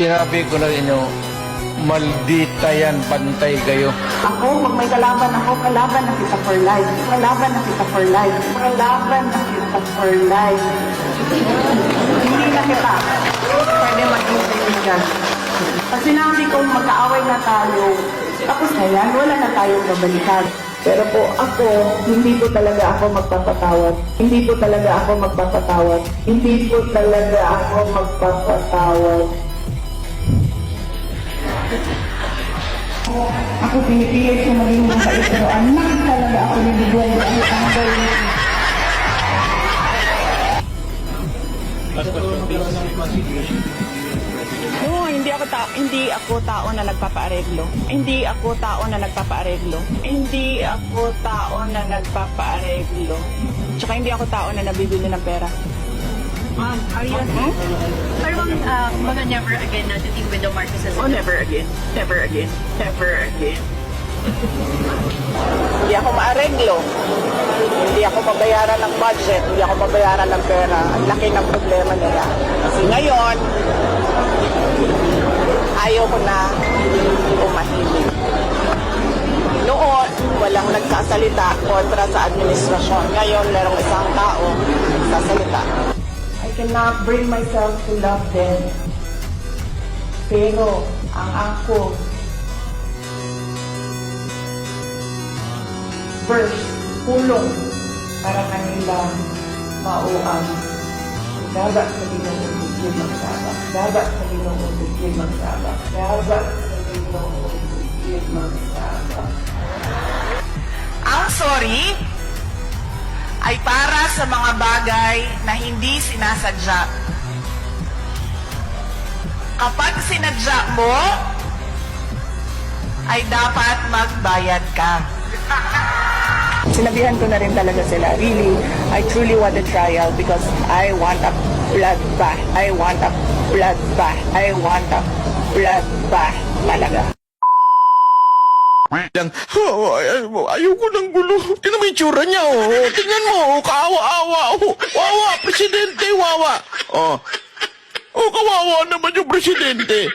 Sinabi ko na inyo, maldita yan, bantay kayo. Ako, pag may kalaban ako, kalaban na kita for life. Kalaban na kita for life. Kalaban na kita for life. Hindi na kita pwede maging kaibigan. Pag sinabi kong magkaaway na tayo, tapos na yan, wala na tayong babalikan. Pero po ako, hindi po talaga ako magpapatawad. Hindi po talaga ako magpapatawad. Hindi po talaga ako magpapatawad. Ako pinipilit ko maging mabait, pero anak talaga ako nilibwag ang tanggal niya. No, hindi ako tao na nagpapaareglo. Hindi ako tao na nagpapaareglo. Hindi ako tao na nagpapaareglo. Tsaka hindi ako tao na nabibili ng pera. Are you parang mga never again na to deal with the Marcoses? Oh, never again. Never again. Never again. Hindi ako maareglo. Hindi ako mabayaran ng budget. Hindi ako mabayaran ng pera. Ang laki ng problema nila. Kasi ngayon, ayaw ko na umahimik. Noon, walang nagsasalita kontra sa administrasyon. Ngayon, merong isang tao nagsasalita. I cannot bring myself to love them. Pero, ang ako, first, tulong para kanila mauang. Dapat sa Ginoo bigyan magsabak. Dapat sa Ginoo bigyan magsabak. Dapat sa Ginoo bigyan magsabak. Ang sorry ay para sa mga bagay na hindi sinasadya. Kapag sinadya mo, ay dapat magbayad ka. Sinabihan ko na rin talaga sila, really, I truly want a trial because I want a bloodbath. I want a bloodbath. I want a bloodbath talaga. Ayoko ng gulo. Tingnan mo yung tsura niya, oh. Tingnan mo, oh, kaawa-awa. Oh, wawa, presidente, wawa. Oh, kawawa naman yung presidente.